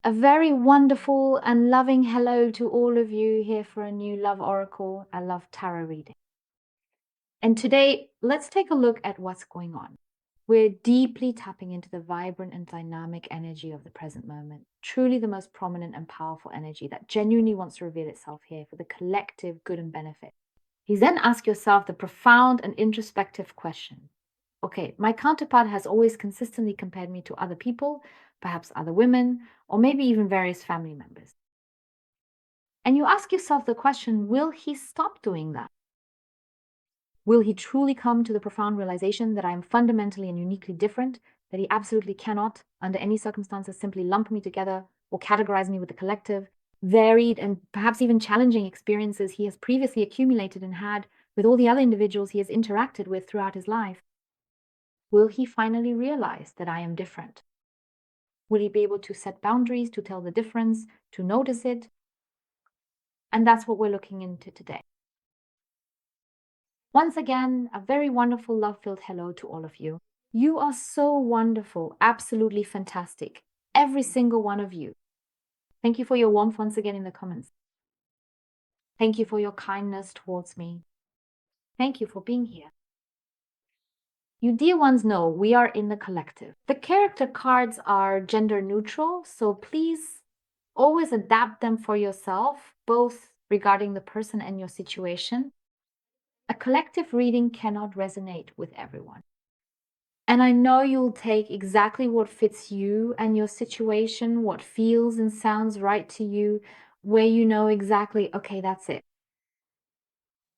A very wonderful and loving hello to all of you here for a new Love Oracle, a Love Tarot reading. And today, let's take a look at what's going on. We're deeply tapping into the vibrant and dynamic energy of the present moment, truly the most prominent and powerful energy that genuinely wants to reveal itself here for the collective good and benefit. You then ask yourself the profound and introspective question. Okay, my counterpart has always consistently compared me to other people, perhaps other women, or maybe even various family members. And you ask yourself the question, will he stop doing that? Will he truly come to the profound realization that I am fundamentally and uniquely different, that he absolutely cannot, under any circumstances, simply lump me together or categorize me with the collective, varied and perhaps even challenging experiences he has previously accumulated and had with all the other individuals he has interacted with throughout his life? Will he finally realize that I am different? Will he be able to set boundaries, to tell the difference, to notice it? And that's what we're looking into today. Once again, a very wonderful, love-filled hello to all of you. You are so wonderful, absolutely fantastic. Every single one of you. Thank you for your warmth once again in the comments. Thank you for your kindness towards me. Thank you for being here. You dear ones know we are in the collective. The character cards are gender neutral, so please always adapt them for yourself, both regarding the person and your situation. A collective reading cannot resonate with everyone. And I know you'll take exactly what fits you and your situation, what feels and sounds right to you, where you know exactly, okay, that's it.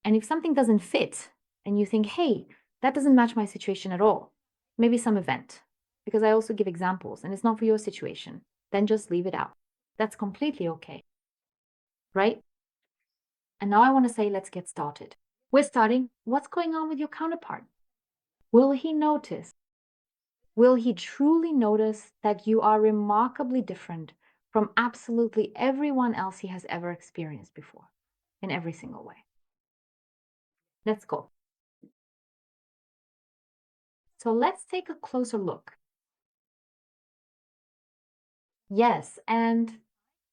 And if something doesn't fit and you think, hey, that doesn't match my situation at all, maybe some event, because I also give examples and it's not for your situation, then just leave it out. That's completely okay, right? And now I want to say, let's get started. We're starting. What's going on with your counterpart? Will he notice? Will he truly notice that you are remarkably different from absolutely everyone else he has ever experienced before in every single way? Let's go. So let's take a closer look. Yes, and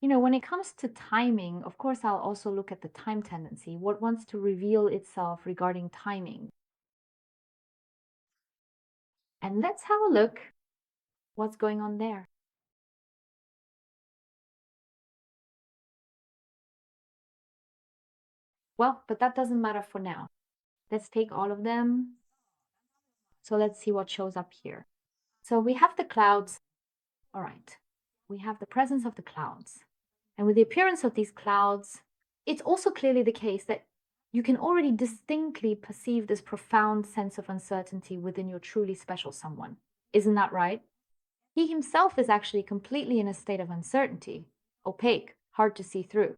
when it comes to timing, of course, I'll also look at the time tendency, what wants to reveal itself regarding timing. And let's have a look what's going on there. Well, but that doesn't matter for now. Let's take all of them. So let's see what shows up here. So we have the clouds. All right. We have the presence of the clouds. And with the appearance of these clouds, it's also clearly the case that you can already distinctly perceive this profound sense of uncertainty within your truly special someone. Isn't that right? He himself is actually completely in a state of uncertainty, opaque, hard to see through.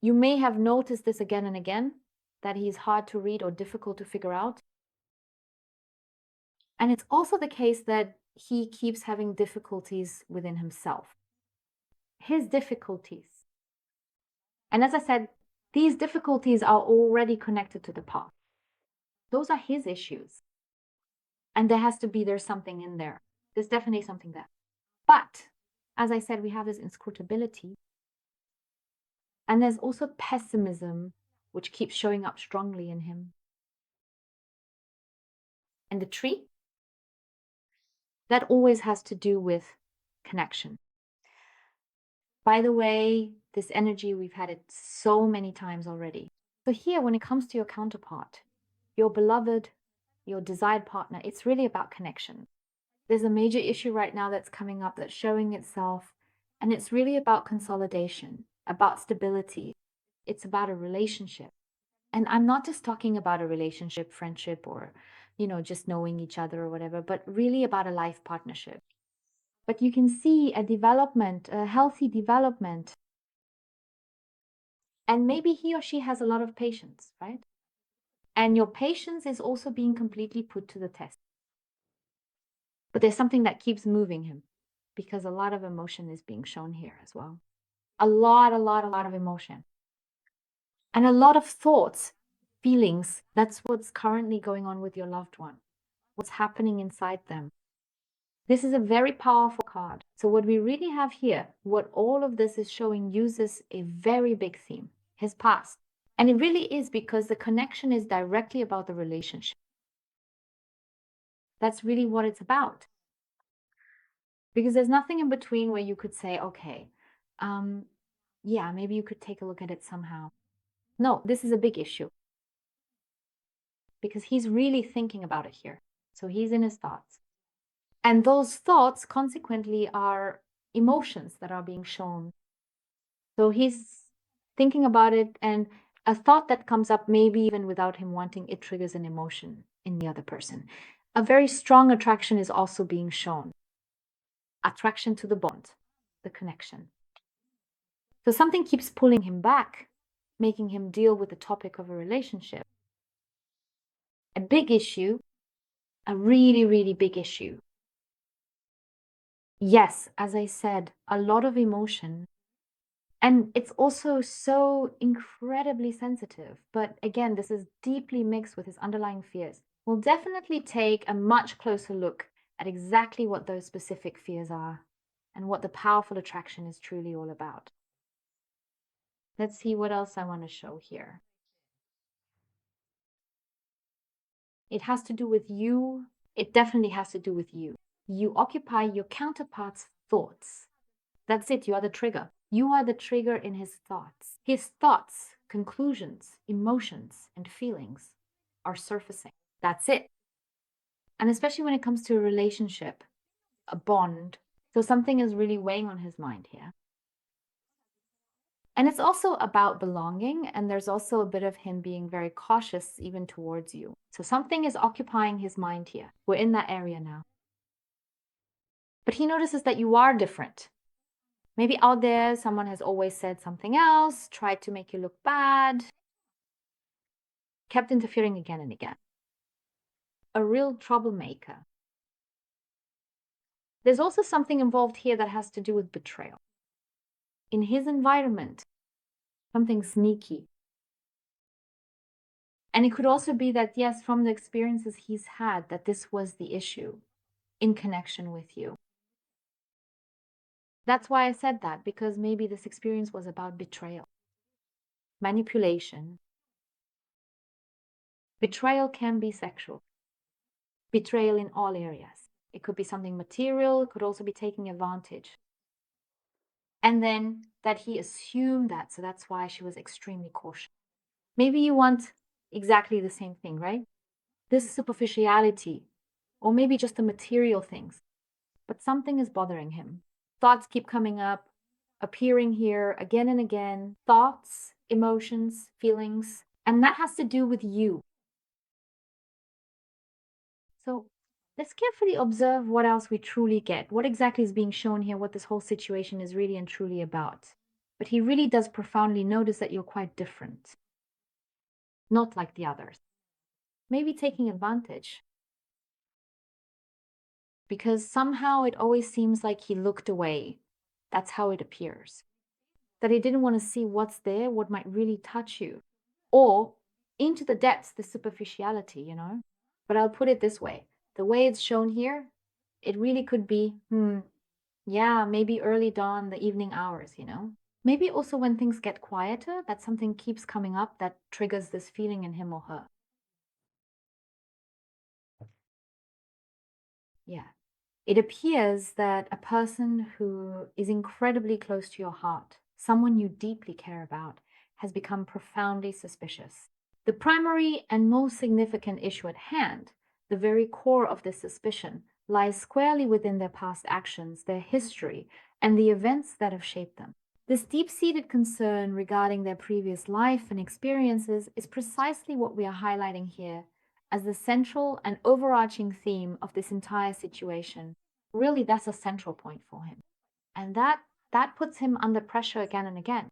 You may have noticed this again and again, that he's hard to read or difficult to figure out. And it's also the case that he keeps having difficulties within himself. His difficulties. And as I said, these difficulties are already connected to the past. Those are his issues. And there's something in there. There's definitely something there. But as I said, we have this inscrutability. And there's also pessimism, which keeps showing up strongly in him. And the tree, that always has to do with connection. By the way, this energy, we've had it so many times already. So here, when it comes to your counterpart, your beloved, your desired partner, it's really about connection. There's a major issue right now that's coming up that's showing itself, and it's really about consolidation, about stability. It's about a relationship. And I'm not just talking about a relationship, friendship, or, just knowing each other or whatever, but really about a life partnership. But you can see a development, a healthy development. And maybe he or she has a lot of patience, right? And your patience is also being completely put to the test. But there's something that keeps moving him because a lot of emotion is being shown here as well. A lot of emotion. And a lot of thoughts, feelings. That's what's currently going on with your loved one. What's happening inside them. This is a very powerful card. So what we really have here, what all of this is showing, uses a very big theme, his past. And it really is because the connection is directly about the relationship. That's really what it's about. Because there's nothing in between where you could say, okay, yeah, maybe you could take a look at it somehow. No, this is a big issue. Because he's really thinking about it here. So he's in his thoughts. And those thoughts consequently are emotions that are being shown. So he's thinking about it, and a thought that comes up, maybe even without him wanting, it triggers an emotion in the other person. A very strong attraction is also being shown. Attraction to the bond, the connection. So something keeps pulling him back, making him deal with the topic of a relationship. A big issue, a really, really big issue. Yes, as I said, a lot of emotion. And it's also so incredibly sensitive. But again, this is deeply mixed with his underlying fears. We'll definitely take a much closer look at exactly what those specific fears are and what the powerful attraction is truly all about. Let's see what else I want to show here. It has to do with you. It definitely has to do with you. You occupy your counterpart's thoughts. That's it. You are the trigger. You are the trigger in his thoughts. His thoughts, conclusions, emotions, and feelings are surfacing. That's it. And especially when it comes to a relationship, a bond. So something is really weighing on his mind here. And it's also about belonging. And there's also a bit of him being very cautious even towards you. So something is occupying his mind here. We're in that area now. But he notices that you are different. Maybe out there, someone has always said something else, tried to make you look bad, kept interfering again and again. A real troublemaker. There's also something involved here that has to do with betrayal. In his environment, something sneaky. And it could also be that, yes, from the experiences he's had, that this was the issue in connection with you. That's why I said that, because maybe this experience was about betrayal, manipulation. Betrayal can be sexual. Betrayal in all areas. It could be something material, it could also be taking advantage. And then that he assumed that, so that's why she was extremely cautious. Maybe you want exactly the same thing, right? This superficiality, or maybe just the material things, but something is bothering him. Thoughts keep coming up, appearing here again and again. Thoughts, emotions, feelings, and that has to do with you. So let's carefully observe what else we truly get, what exactly is being shown here, what this whole situation is really and truly about. But he really does profoundly notice that you're quite different, not like the others. Maybe taking advantage. Because somehow it always seems like he looked away. That's how it appears. That he didn't want to see what's there, what might really touch you. Or into the depths, the superficiality, you know? But I'll put it this way. The way it's shown here, it really could be, yeah, maybe early dawn, the evening hours, you know? Maybe also when things get quieter, that something keeps coming up that triggers this feeling in him or her. Yeah. It appears that a person who is incredibly close to your heart, someone you deeply care about, has become profoundly suspicious. The primary and most significant issue at hand, the very core of this suspicion, lies squarely within their past actions, their history, and the events that have shaped them. This deep-seated concern regarding their previous life and experiences is precisely what we are highlighting here as the central and overarching theme of this entire situation. Really, that's a central point for him. And that puts him under pressure again and again.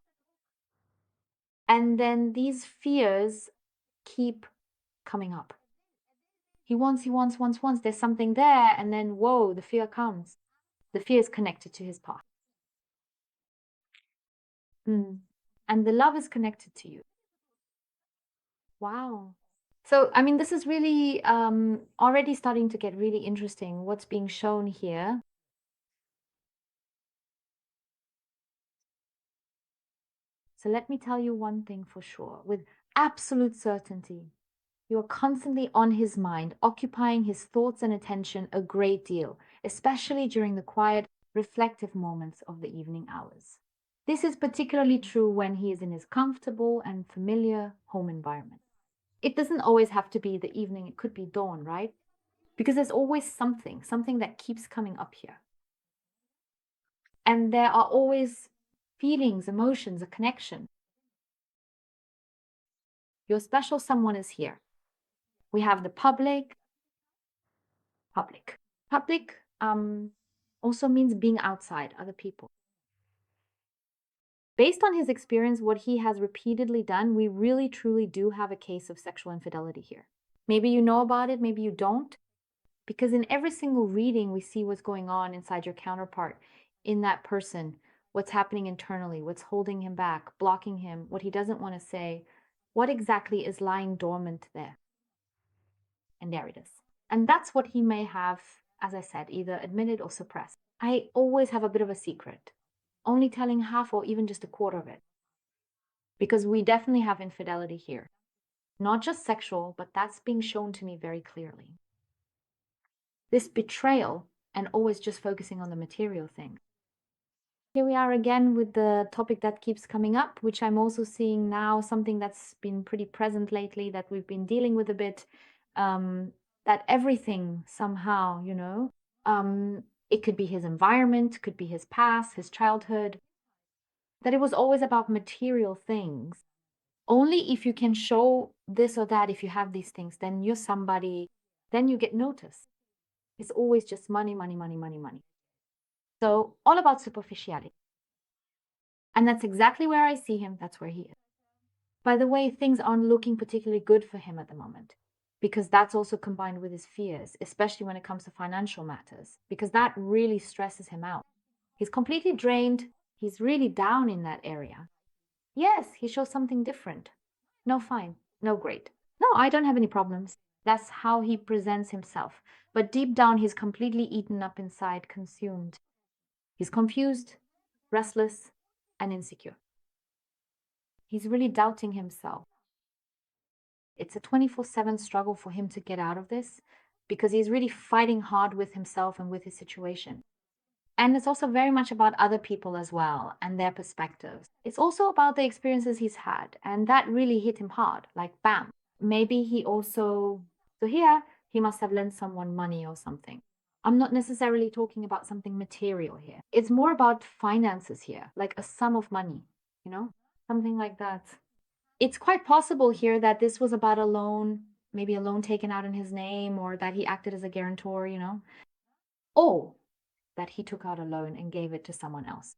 And then these fears keep coming up. He wants. There's something there, and then whoa, the fear comes. The fear is connected to his past. And the love is connected to you. Wow. So, I mean, this is really already starting to get really interesting. What's being shown here. So, let me tell you one thing for sure with absolute certainty. You are constantly on his mind, occupying his thoughts and attention a great deal, especially during the quiet, reflective moments of the evening hours. This is particularly true when he is in his comfortable and familiar home environment. It doesn't always have to be the evening, it could be dawn, right? Because there's always something that keeps coming up here. And there are always feelings, emotions, a connection. Your special someone is here. We have the public. Public also means being outside other people. Based on his experience, what he has repeatedly done, we really truly do have a case of sexual infidelity here. Maybe you know about it, maybe you don't, because in every single reading, we see what's going on inside your counterpart, in that person, what's happening internally, what's holding him back, blocking him, what he doesn't want to say, what exactly is lying dormant there. And there it is. And that's what he may have, as I said, either admitted or suppressed. I always have a bit of a secret, only telling half or even just a quarter of it. Because we definitely have infidelity here. Not just sexual, but that's being shown to me very clearly. This betrayal and always just focusing on the material thing. Here we are again with the topic that keeps coming up, which I'm also seeing now, something that's been pretty present lately that we've been dealing with a bit. That everything somehow, it could be his environment, could be his past, his childhood, that it was always about material things. Only if you can show this or that, if you have these things, then you're somebody, then you get noticed. It's always just money, money, money, money, money. So all about superficiality. And that's exactly where I see him. That's where he is. By the way, things aren't looking particularly good for him at the moment because that's also combined with his fears, especially when it comes to financial matters, because that really stresses him out. He's completely drained. He's really down in that area. Yes, he shows something different. No, fine. No, great. No, I don't have any problems. That's how he presents himself. But deep down, he's completely eaten up inside, consumed. He's confused, restless, and insecure. He's really doubting himself. It's a 24/7 struggle for him to get out of this because he's really fighting hard with himself and with his situation. And it's also very much about other people as well and their perspectives. It's also about the experiences he's had, and that really hit him hard, like bam. Maybe he also, so here, he must have lent someone money or something. I'm not necessarily talking about something material here. It's more about finances here, like a sum of money, something like that. It's quite possible here that this was about a loan, maybe a loan taken out in his name, or that he acted as a guarantor, or that he took out a loan and gave it to someone else.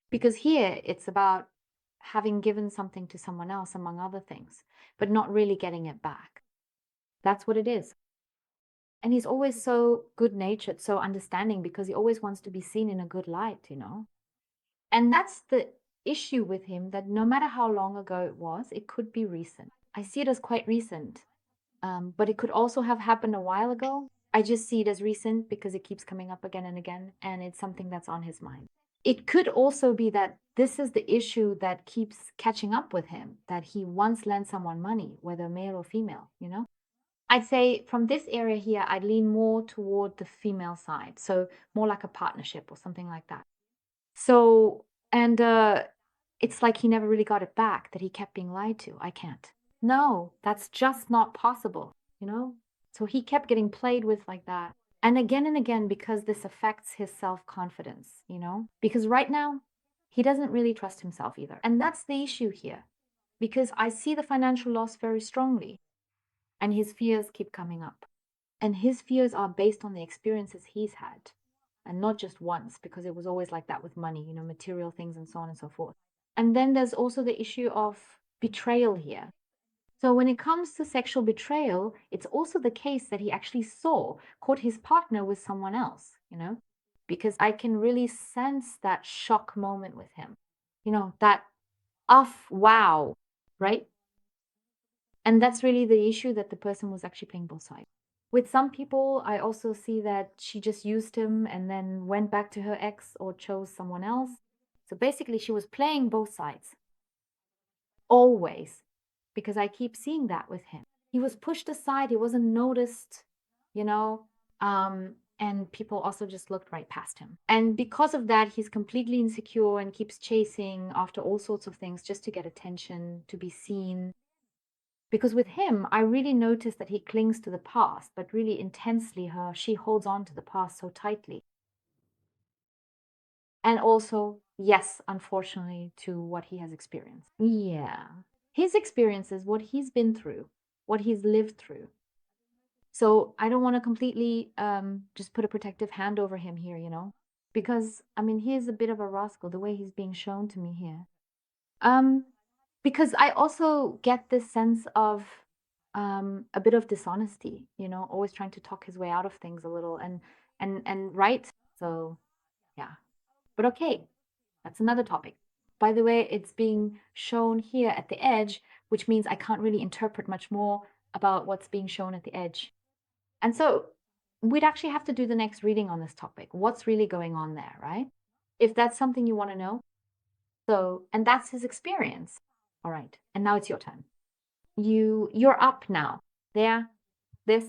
Because here it's about having given something to someone else, among other things, but not really getting it back. That's what it is. And he's always so good natured, so understanding, because he always wants to be seen in a good light. And that's the issue with him, that no matter how long ago it was, it could be recent. I see it as quite recent, but it could also have happened a while ago. I just see it as recent because it keeps coming up again and again, and it's something that's on his mind. It could also be that this is the issue that keeps catching up with him, that he once lent someone money, whether male or female. I'd say from this area here, I'd lean more toward the female side. So more like a partnership or something like that. So, and it's like he never really got it back, that he kept being lied to. I can't. No, that's just not possible. So he kept getting played with like that. And again, because this affects his self-confidence. Because right now, he doesn't really trust himself either. And that's the issue here. Because I see the financial loss very strongly. And his fears keep coming up. And his fears are based on the experiences he's had. And not just once, because it was always like that with money, material things and so on and so forth. And then there's also the issue of betrayal here. So when it comes to sexual betrayal, it's also the case that he actually caught his partner with someone else, because I can really sense that shock moment with him, that off, wow, right? And that's really the issue, that the person was actually playing both sides. With some people, I also see that she just used him and then went back to her ex or chose someone else. So basically, she was playing both sides. Always. Because I keep seeing that with him. He was pushed aside, he wasn't noticed, you know, and people also just looked right past him. And because of that, he's completely insecure and keeps chasing after all sorts of things just to get attention, to be seen. Because with him, I really notice that he clings to the past, but really intensely she holds on to the past so tightly. And also, yes, unfortunately, to what he has experienced. Yeah. His experiences, what he's been through, what he's lived through. So I don't want to completely just put a protective hand over him here, you know, because I mean, he is a bit of a rascal the way he's being shown to me here. Um, because I also get this sense of a bit of dishonesty, you know, always trying to talk his way out of things a little, and right. So yeah, but okay, that's another topic. By the way, it's being shown here at the edge, which means I can't really interpret much more about what's being shown at the edge. And so we'd actually have to do the next reading on this topic. What's really going on there, right? If that's something you want to know. So, and that's his experience. All right. And now it's your turn. You're up now. There, this,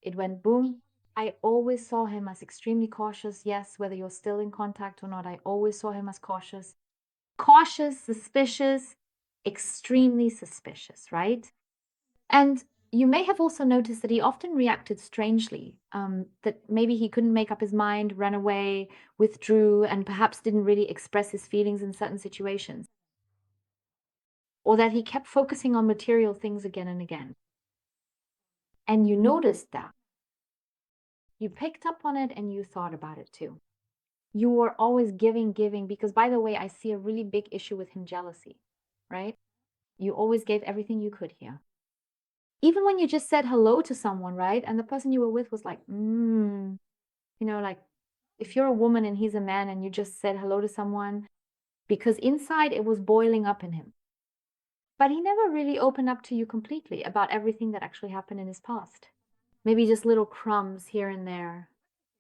it went boom. I always saw him as extremely cautious. Yes, whether you're still in contact or not, I always saw him as cautious. Cautious, suspicious, extremely suspicious, right? And you may have also noticed that he often reacted strangely, that maybe he couldn't make up his mind, ran away, withdrew, and perhaps didn't really express his feelings in certain situations. Or that he kept focusing on material things again and again. And you noticed that. You picked up on it and you thought about it too. You were always giving, because by the way, I see a really big issue with him, jealousy, right? You always gave everything you could here. Even when you just said hello to someone, right? And the person you were with was like, you know, like if you're a woman and he's a man and you just said hello to someone, because inside it was boiling up in him. But he never really opened up to you completely about everything that actually happened in his past. Maybe just little crumbs here and there,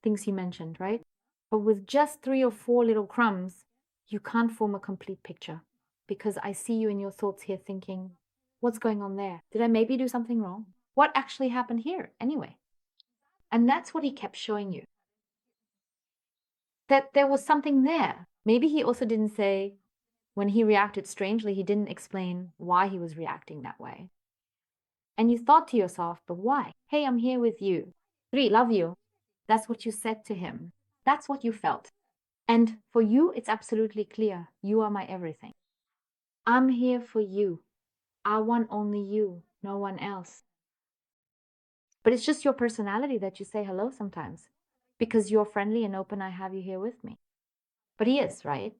things he mentioned, right? But with just 3 or 4 little crumbs, you can't form a complete picture, because I see you in your thoughts here thinking, what's going on there? Did I maybe do something wrong? What actually happened here anyway? And that's what he kept showing you, that there was something there. Maybe he also didn't say, when he reacted strangely, he didn't explain why he was reacting that way. And you thought to yourself, but why? Hey, I'm here with you. 3, love you. That's what you said to him. That's what you felt. And for you, it's absolutely clear. You are my everything. I'm here for you. I want only you, no one else. But it's just your personality that you say hello sometimes, because you're friendly and open. I have you here with me. But he is, right?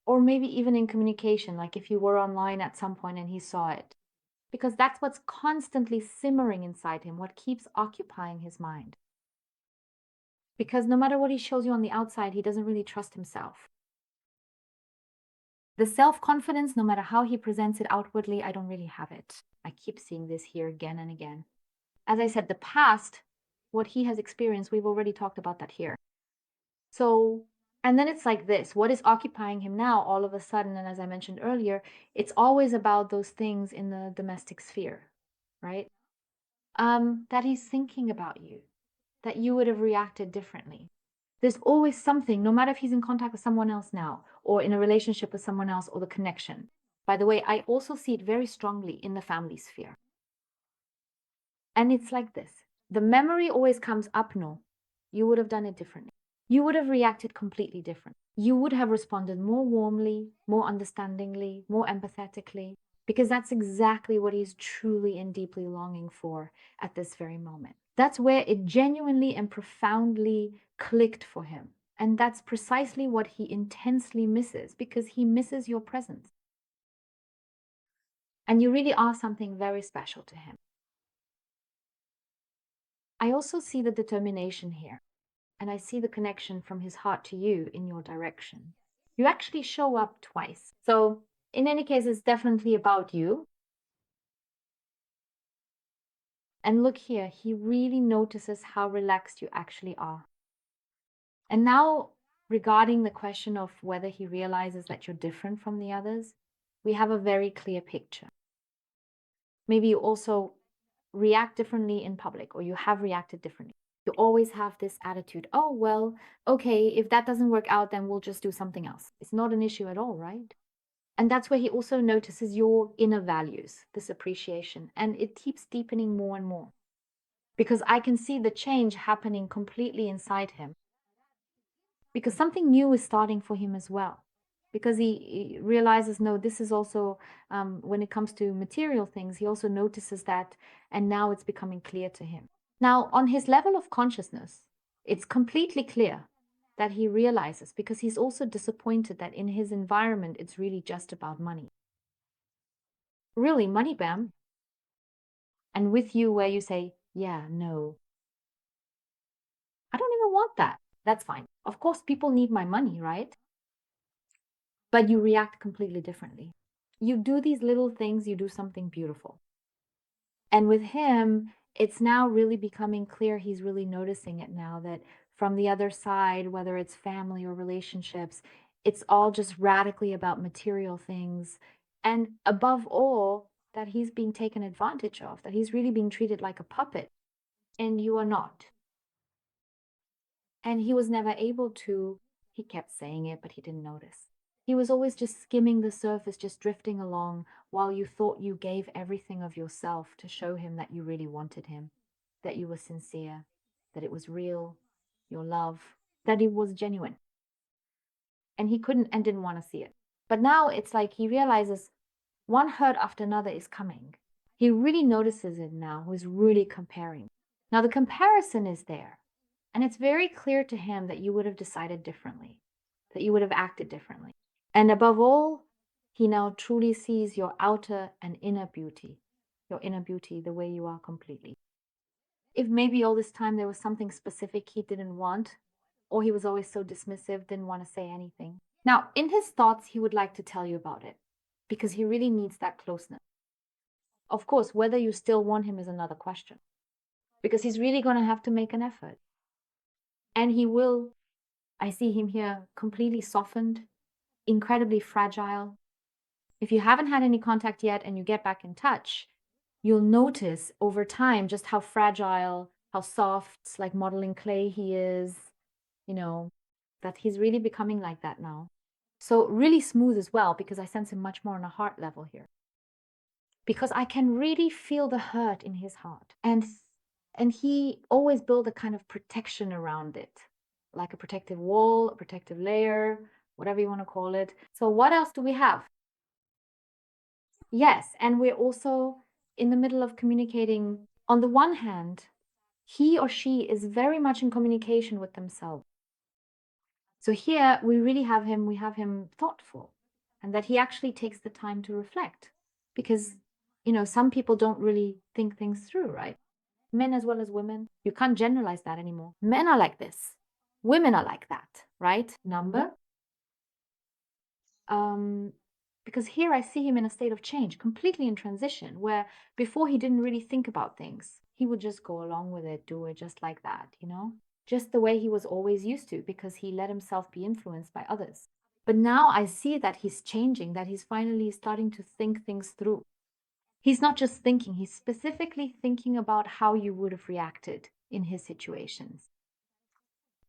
Or maybe even in communication, like if you were online at some point and he saw it, because that's what's constantly simmering inside him, what keeps occupying his mind. Because no matter what he shows you on the outside, he doesn't really trust himself. The self-confidence, no matter how he presents it outwardly, I don't really have it. I keep seeing this here again and again. As I said, the past, what he has experienced, we've already talked about that here. So, and then it's like this, what is occupying him now all of a sudden? And as I mentioned earlier, it's always about those things in the domestic sphere, right? That he's thinking about you, that you would have reacted differently. There's always something, no matter if he's in contact with someone else now, or in a relationship with someone else, or the connection. By the way, I also see it very strongly in the family sphere. And it's like this. The memory always comes up, no, you would have done it differently. You would have reacted completely different. You would have responded more warmly, more understandingly, more empathetically, because that's exactly what he's truly and deeply longing for at this very moment. That's where it genuinely and profoundly clicked for him. And that's precisely what he intensely misses, because he misses your presence. And you really are something very special to him. I also see the determination here, and I see the connection from his heart to you in your direction. You actually show up twice. So in any case, it's definitely about you. And look here, he really notices how relaxed you actually are. And now, regarding the question of whether he realizes that you're different from the others, we have a very clear picture. Maybe you also react differently in public, or you have reacted differently. You always have this attitude, oh, well, okay, if that doesn't work out, then we'll just do something else. It's not an issue at all, right? And that's where he also notices your inner values, this appreciation, and it keeps deepening more and more. Because I can see the change happening completely inside him. Because something new is starting for him as well. Because he realizes, no, this is also, when it comes to material things, he also notices that, and now it's becoming clear to him. Now, on his level of consciousness, it's completely clear that he realizes, because he's also disappointed that in his environment, it's really just about money. Really, money, Bam. And with you, where you say, yeah, no, I don't even want that. That's fine. Of course, people need my money, right? But you react completely differently. You do these little things, you do something beautiful. And with him, it's now really becoming clear, he's really noticing it now, that from the other side, whether it's family or relationships, it's all just radically about material things. And above all, that he's being taken advantage of, that he's really being treated like a puppet, and you are not. And he was never able to, he kept saying it, but he didn't notice. He was always just skimming the surface, just drifting along, while you thought you gave everything of yourself to show him that you really wanted him, that you were sincere, that it was real, your love, that it was genuine. And he couldn't and didn't want to see it. But now it's like he realizes one hurt after another is coming. He really notices it now, he's really comparing. Now the comparison is there. And it's very clear to him that you would have decided differently, that you would have acted differently. And above all, he now truly sees your outer and inner beauty, the way you are completely. If maybe all this time there was something specific he didn't want, or he was always so dismissive, didn't want to say anything. Now, in his thoughts, he would like to tell you about it because he really needs that closeness. Of course, whether you still want him is another question because he's really going to have to make an effort. And he will. I see him here completely softened, incredibly fragile. If you haven't had any contact yet and you get back in touch, you'll notice over time just how fragile, how soft, like modeling clay he is, that he's really becoming like that now. So really smooth as well, because I sense him much more on a heart level here. Because I can really feel the hurt in his heart. And he always built a kind of protection around it, like a protective wall, a protective layer, whatever you want to call it. So what else do we have? Yes, and we're also in the middle of communicating. On the one hand, he or she is very much in communication with themselves. So here we have him thoughtful, and that he actually takes the time to reflect. Because, some people don't really think things through, right? Men as well as women. You can't generalize that anymore. Men are like this. Women are like that, right? Number. Because here I see him in a state of change, completely in transition, where before he didn't really think about things. He would just go along with it, do it just like that, just the way he was always used to, because he let himself be influenced by others. But now I see that he's changing, that he's finally starting to think things through. He's not just thinking, he's specifically thinking about how you would have reacted in his situations.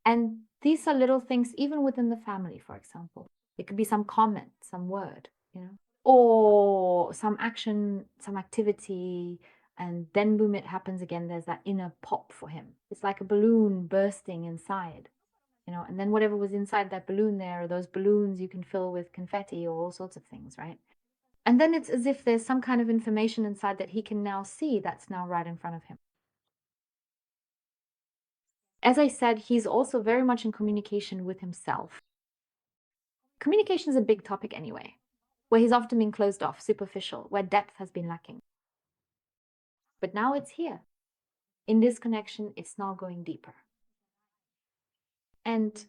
And these are little things, even within the family, for example. It could be some comment, some word, or some action, some activity, and then boom, it happens again. There's that inner pop for him. It's like a balloon bursting inside, and then whatever was inside that balloon there, those balloons you can fill with confetti or all sorts of things, right? And then it's as if there's some kind of information inside that he can now see that's now right in front of him. As I said, he's also very much in communication with himself. Communication is a big topic anyway, where he's often been closed off, superficial, where depth has been lacking. But now it's here. In this connection, it's now going deeper. And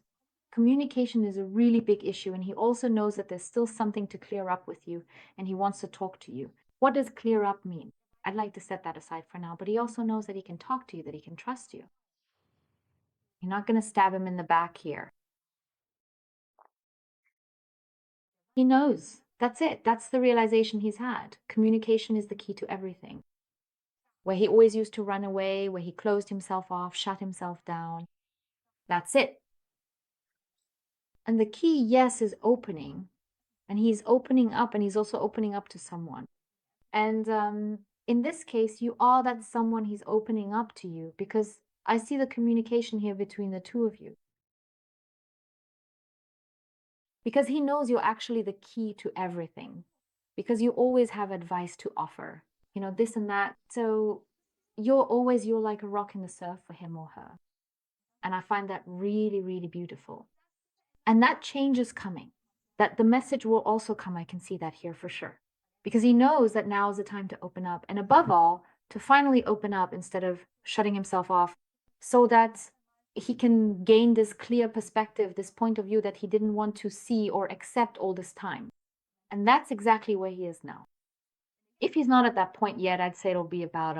communication is a really big issue, and he also knows that there's still something to clear up with you, and he wants to talk to you. What does clear up mean? I'd like to set that aside for now. But he also knows that he can talk to you, that he can trust you. You're not going to stab him in the back here. He knows. That's it. That's the realization he's had. Communication is the key to everything. Where he always used to run away, where he closed himself off, shut himself down. That's it. And the key, yes, is opening. And he's opening up, and he's also opening up to someone. And in this case, you are that someone he's opening up to you, because I see the communication here between the two of you. Because he knows you're actually the key to everything. Because you always have advice to offer, you know, this and that. So you're like a rock in the surf for him or her. And I find that really, really beautiful. And that change is coming. That the message will also come. I can see that here for sure. Because he knows that now is the time to open up. And above all, to finally open up instead of shutting himself off, so that he can gain this clear perspective, this point of view that he didn't want to see or accept all this time. And that's exactly where he is now. If he's not at that point yet, I'd say it'll be about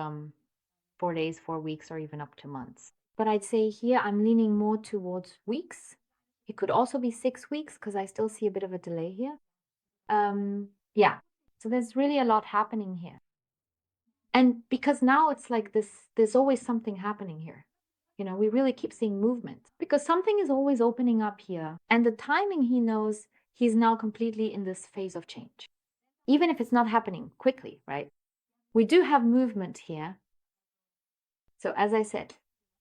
4 days, 4 weeks, or even up to months. But I'd say here I'm leaning more towards weeks. It could also be 6 weeks because I still see a bit of a delay here. Yeah, so there's really a lot happening here. And because now it's like this, there's always something happening here. You know, we really keep seeing movement because something is always opening up here. And the timing, he knows he's now completely in this phase of change. Even if it's not happening quickly, right? We do have movement here. So as I said,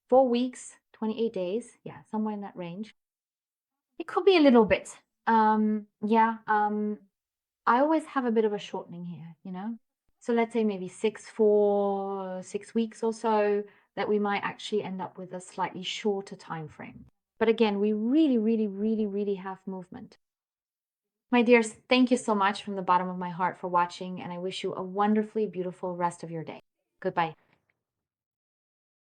4 weeks, 28 days, yeah, somewhere in that range. It could be a little bit. Yeah, I always have a bit of a shortening here, you know? So let's say maybe 6 weeks or so, that we might actually end up with a slightly shorter time frame. But again, we really, really, really, really have movement. My dears, thank you so much from the bottom of my heart for watching, and I wish you a wonderfully beautiful rest of your day. Goodbye.